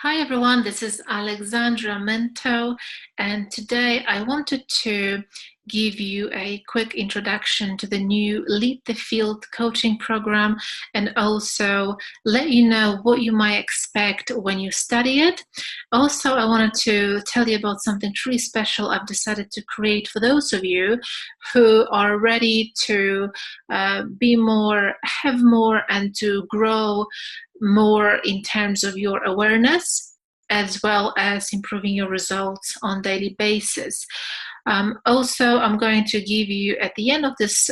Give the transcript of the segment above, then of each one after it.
Hi everyone, this is Aleksandra Minto, and today I wanted to give you a quick introduction to the new Lead the Field coaching program and also let you know what you might expect when you study it. Also, I wanted to tell you about something truly special I've decided to create for those of you who are ready to be more, have more, and to grow more in terms of your awareness as well as improving your results on a daily basis. Also, I'm going to give you at the end of this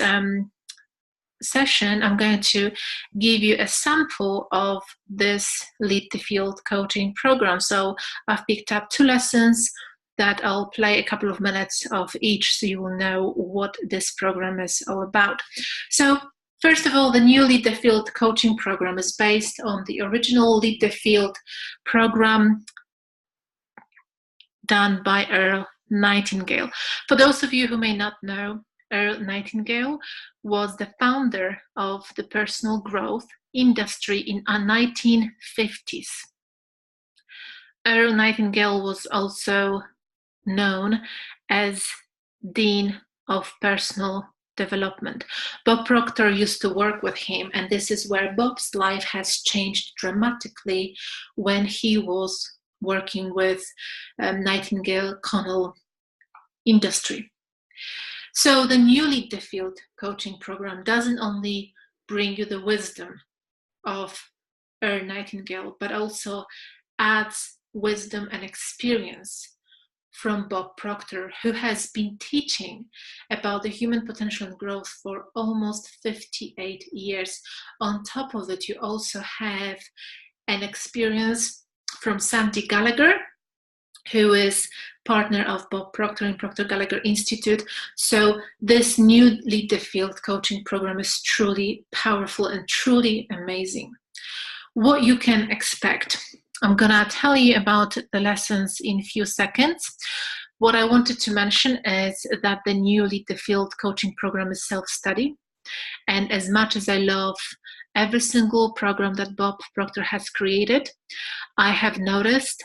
session, I'm going to give you a sample of this Lead the Field coaching program. So I've picked up 2 lessons that I'll play a couple of minutes of each so you will know what this program is all about. So first of all, the new Lead the Field coaching program is based on the original Lead the Field program done by Earl Nightingale. For those of you who may not know, Earl Nightingale was the founder of the personal growth industry in the 1950s. Earl Nightingale was also known as Dean of Personal Development. Bob Proctor used to work with him, and this is where Bob's life has changed dramatically when he was working with Nightingale Connell industry. So the new Lead the Field coaching program doesn't only bring you the wisdom of Earl Nightingale, but also adds wisdom and experience from Bob Proctor, who has been teaching about the human potential and growth for almost 58 years. On top of it, you also have an experience from Sandy Gallagher, who is partner of Bob Proctor in Proctor Gallagher Institute. So this new Lead the Field coaching program is truly powerful and truly amazing. What you can expect. I'm gonna tell you about the lessons in a few seconds. What I wanted to mention is that the new Lead the Field coaching program is self-study. And as much as I love every single program that Bob Proctor has created, I have noticed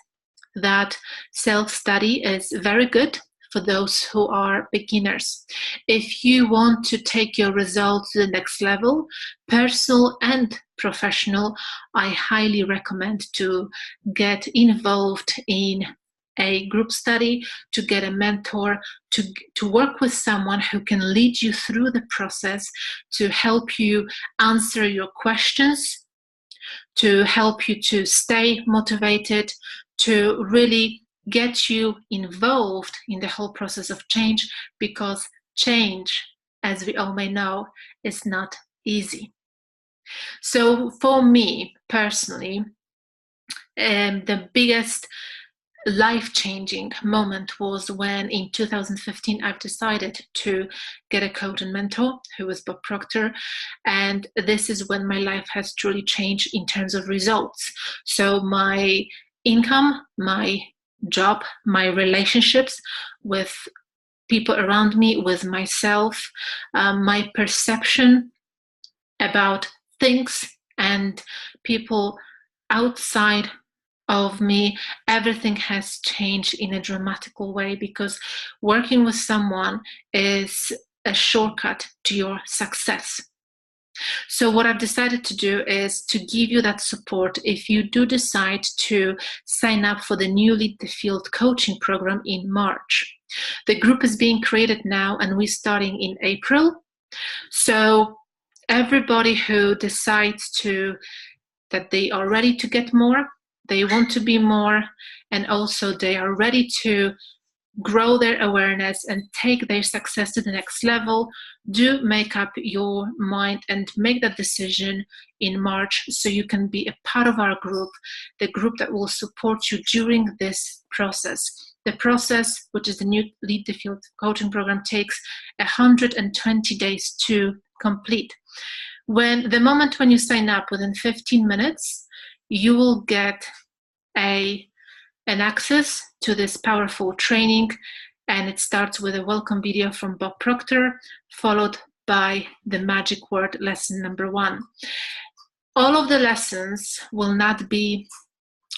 that self-study is very good for those who are beginners. If you want to take your results to the next level, personal and professional, I highly recommend to get involved in a group study, to get a mentor, to work with someone who can lead you through the process, to help you answer your questions, to help you to stay motivated, to really get you involved in the whole process of change, because change, as we all may know, is not easy. So for me personally, the biggest life-changing moment was when in 2015 I've decided to get a coach and mentor who was Bob Proctor, and this is when my life has truly changed in terms of results. So my income, my job, my relationships with people around me, with myself, my perception about things and people outside of me, everything has changed in a dramatical way, because working with someone is a shortcut to your success. So what I've decided to do is to give you that support if you do decide to sign up for the new Lead the Field coaching program in March. The group is being created now and we're starting in April. So everybody who decides that they are ready to get more, they want to be more, and also they are ready to grow their awareness and take their success to the next level, do make up your mind and make that decision in March so you can be a part of our group, the group that will support you during this process. The process, which is the new Lead the Field coaching program, takes 120 days to complete. The moment when you sign up, within 15 minutes, you will get an access to this powerful training, and it starts with a welcome video from Bob Proctor, followed by the magic word lesson number 1. All of the lessons will not be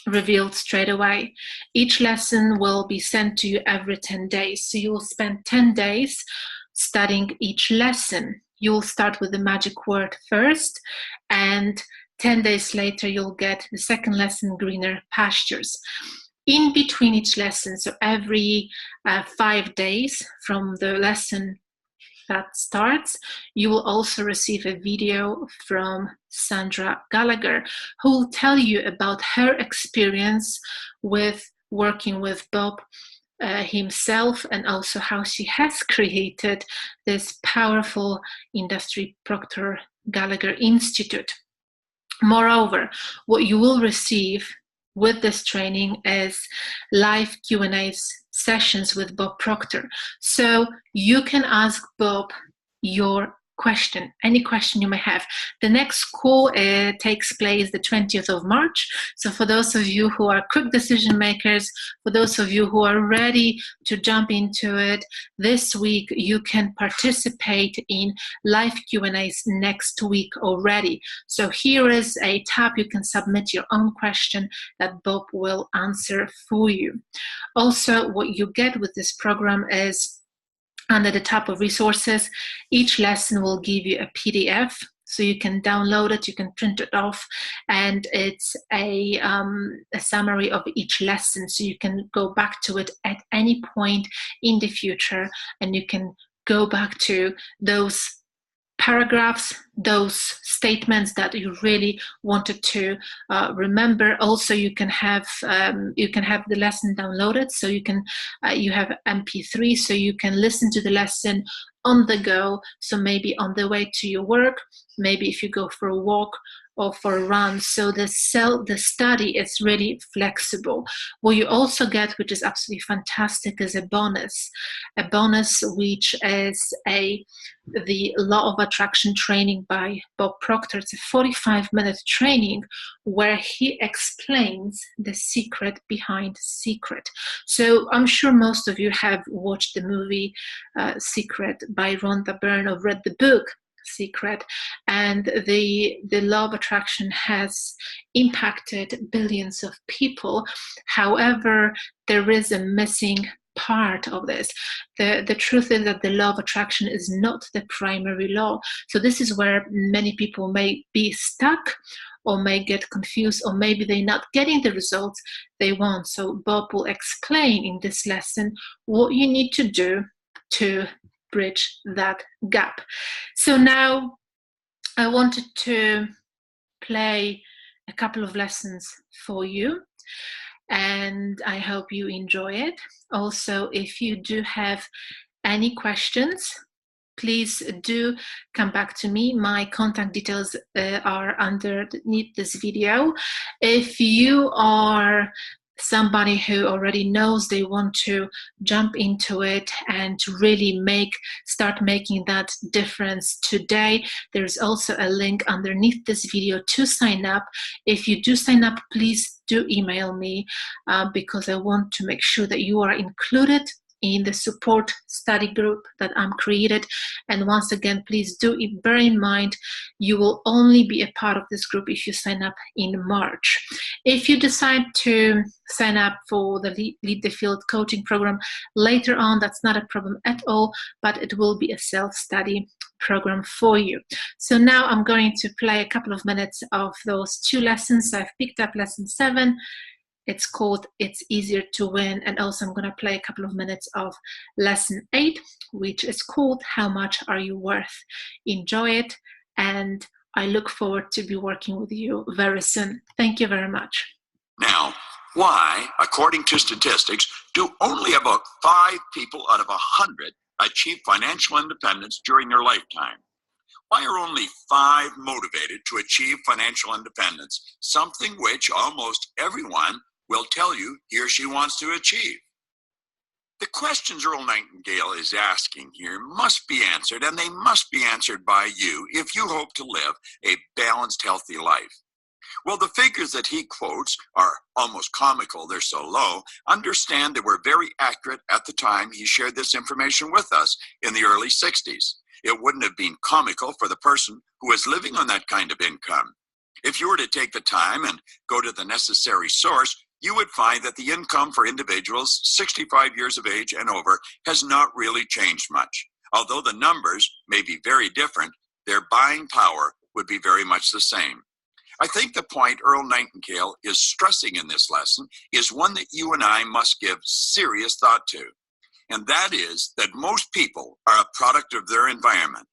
revealed straight away. Each lesson will be sent to you every 10 days. So you will spend 10 days studying each lesson. You'll start with the magic word first, and 10 days later, you'll get the second lesson, greener pastures. In between each lesson, so every 5 days from the lesson that starts, you will also receive a video from Sandra Gallagher, who will tell you about her experience with working with Bob himself, and also how she has created this powerful industry Proctor Gallagher Institute. Moreover, what you will receive with this training is live Q&A sessions with Bob Proctor. So you can ask Bob your question, any question you may have. The next call takes place the 20th of March. So for those of you who are quick decision makers, for those of you who are ready to jump into it, this week you can participate in live Q&As next week already. So here is a tab, you can submit your own question that Bob will answer for you. Also, what you get with this program is, under the tab of resources, each lesson will give you a PDF, so you can download it, you can print it off, and it's a summary of each lesson, so you can go back to it at any point in the future, and you can go back to those paragraphs, those statements that you really wanted to remember. Also, you can have the lesson downloaded, so you have MP3, so you can listen to the lesson on the go. So maybe on the way to your work, maybe if you go for a walk or for a run. So the study is really flexible. What you also get, which is absolutely fantastic, is a bonus which is the Law of Attraction training by Bob Proctor. It's a 45-minute training where he explains the secret behind secret. So I'm sure most of you have watched the movie Secret by Rhonda Byrne, or read the book Secret, and the law of attraction has impacted billions of people. However, there is a missing part of this. The truth is that the law of attraction is not the primary law. So this is where many people may be stuck, or may get confused, or maybe they're not getting the results they want. So Bob will explain in this lesson what you need to do to bridge that gap. So now I wanted to play a couple of lessons for you, and I hope you enjoy it. Also, if you do have any questions, please do come back to me. My contact details are underneath this video. If you are somebody who already knows they want to jump into it and really start making that difference today, there's also a link underneath this video to sign up. If you do sign up, please do email me because I want to make sure that you are included in the support study group that I'm created. And once again, please do bear in mind, you will only be a part of this group if you sign up in March. If you decide to sign up for the Lead the Field coaching program later on, that's not a problem at all, but it will be a self-study program for you. So now I'm going to play a couple of minutes of those two lessons. I've picked up lesson 7. It's called It's Easier to Win. And also I'm going to play a couple of minutes of lesson 8, which is called How Much Are You Worth? Enjoy it. And I look forward to be working with you very soon. Thank you very much. Now, why, according to statistics, do only about 5 people out of 100 achieve financial independence during their lifetime? Why are only 5 motivated to achieve financial independence, something which almost everyone will tell you he or she wants to achieve? The questions Earl Nightingale is asking here must be answered, and they must be answered by you if you hope to live a balanced, healthy life. Well, the figures that he quotes are almost comical, they're so low. Understand they were very accurate at the time he shared this information with us in the early 60s. It wouldn't have been comical for the person who was living on that kind of income. If you were to take the time and go to the necessary source, you would find that the income for individuals 65 years of age and over has not really changed much. Although the numbers may be very different, their buying power would be very much the same. I think the point Earl Nightingale is stressing in this lesson is one that you and I must give serious thought to. And that is that most people are a product of their environment,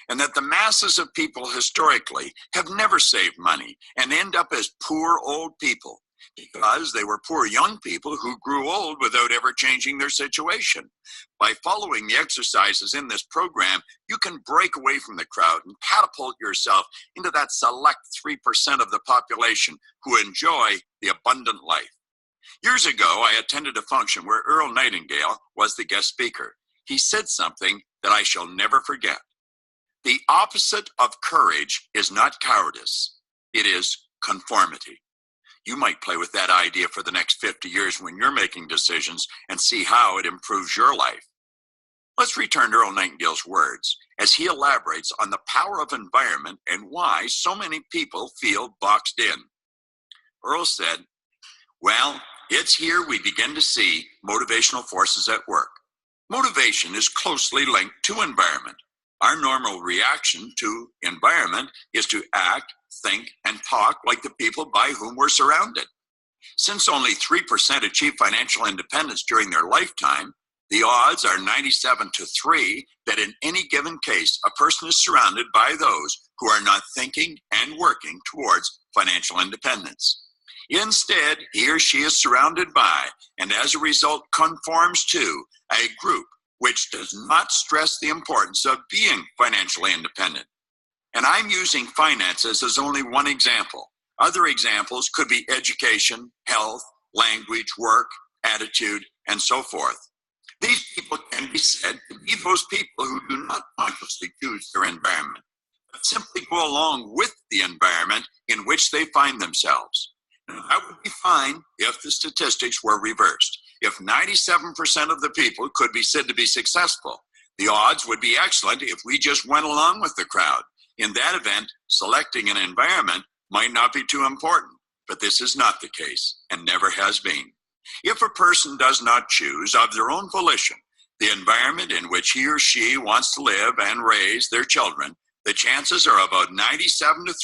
and that the masses of people historically have never saved money and end up as poor old people because they were poor young people who grew old without ever changing their situation. By following the exercises in this program, you can break away from the crowd and catapult yourself into that select 3% of the population who enjoy the abundant life. Years ago, I attended a function where Earl Nightingale was the guest speaker. He said something that I shall never forget. The opposite of courage is not cowardice, it is conformity. You might play with that idea for the next 50 years when you're making decisions and see how it improves your life. Let's return to Earl Nightingale's words as he elaborates on the power of environment and why so many people feel boxed in. Earl said, "Well, it's here we begin to see motivational forces at work. Motivation is closely linked to environment. Our normal reaction to environment is to act, think, and talk like the people by whom we're surrounded. Since only 3% achieve financial independence during their lifetime, the odds are 97-3 that in any given case, a person is surrounded by those who are not thinking and working towards financial independence. Instead, he or she is surrounded by, and as a result conforms to, a group which does not stress the importance of being financially independent. And I'm using finances as only one example. Other examples could be education, health, language, work, attitude, and so forth. These people can be said to be those people who do not consciously choose their environment, but simply go along with the environment in which they find themselves. Now, that would be fine if the statistics were reversed. If 97% of the people could be said to be successful, the odds would be excellent if we just went along with the crowd. In that event, selecting an environment might not be too important, but this is not the case and never has been. If a person does not choose of their own volition the environment in which he or she wants to live and raise their children, the chances are about 97-3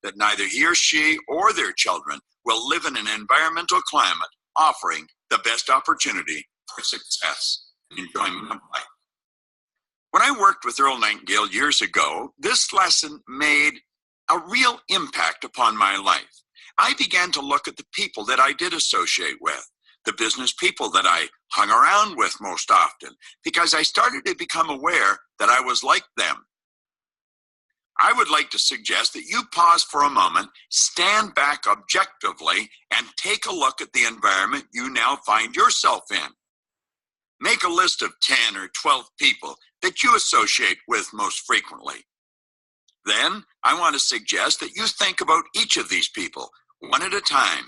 that neither he or she or their children will live in an environmental climate offering the best opportunity for success and enjoyment of life. When I worked with Earl Nightingale years ago, this lesson made a real impact upon my life. I began to look at the people that I did associate with, the business people that I hung around with most often, because I started to become aware that I was like them. I would like to suggest that you pause for a moment, stand back objectively, and take a look at the environment you now find yourself in. Make a list of 10 or 12 people that you associate with most frequently. Then, I want to suggest that you think about each of these people, one at a time.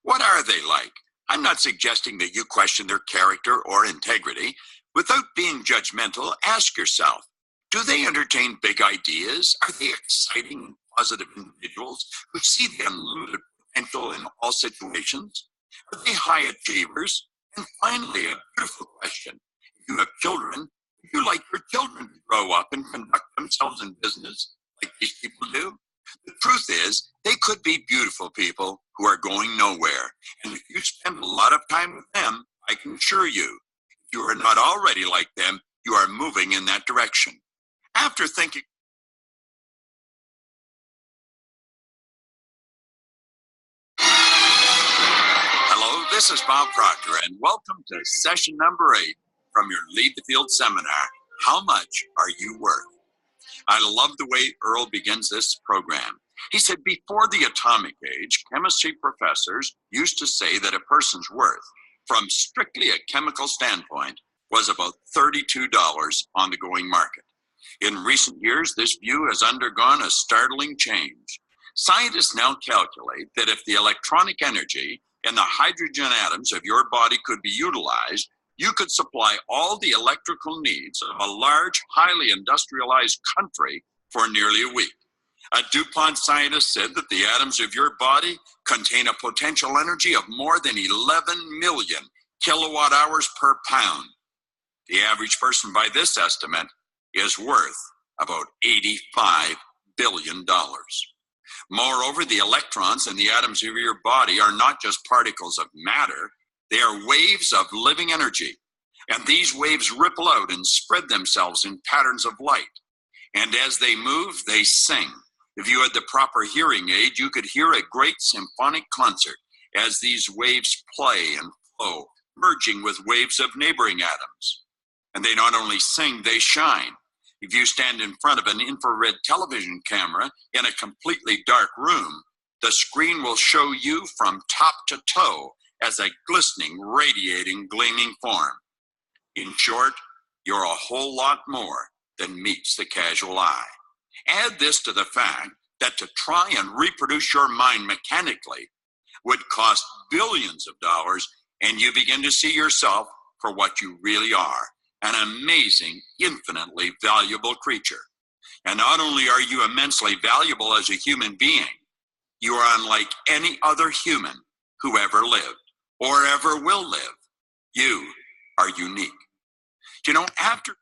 What are they like? I'm not suggesting that you question their character or integrity. Without being judgmental, ask yourself, do they entertain big ideas? Are they exciting and positive individuals who see the unlimited potential in all situations? Are they high achievers? And finally, a beautiful question. If you have children, would you like your children to grow up and conduct themselves in business like these people do? The truth is, they could be beautiful people who are going nowhere. And if you spend a lot of time with them, I can assure you, if you are not already like them, you are moving in that direction. After thinking, hello, this is Bob Proctor, and welcome to session number 8 from your Lead the Field seminar, How Much Are You Worth? I love the way Earl begins this program. He said, before the atomic age, chemistry professors used to say that a person's worth, from strictly a chemical standpoint, was about $32 on the going market. In recent years, this view has undergone a startling change. Scientists now calculate that if the electronic energy in the hydrogen atoms of your body could be utilized, you could supply all the electrical needs of a large, highly industrialized country for nearly a week. A DuPont scientist said that the atoms of your body contain a potential energy of more than 11 million kilowatt hours per pound. The average person, by this estimate, is worth about $85 billion. Moreover, the electrons in the atoms of your body are not just particles of matter, they are waves of living energy. And these waves ripple out and spread themselves in patterns of light. And as they move, they sing. If you had the proper hearing aid, you could hear a great symphonic concert as these waves play and flow, merging with waves of neighboring atoms. And they not only sing, they shine. If you stand in front of an infrared television camera in a completely dark room, the screen will show you from top to toe as a glistening, radiating, gleaming form. In short, you're a whole lot more than meets the casual eye. Add this to the fact that to try and reproduce your mind mechanically would cost billions of dollars, and you begin to see yourself for what you really are, an amazing, infinitely valuable creature. And not only are you immensely valuable as a human being, you are unlike any other human who ever lived or ever will live. You are unique. You know, after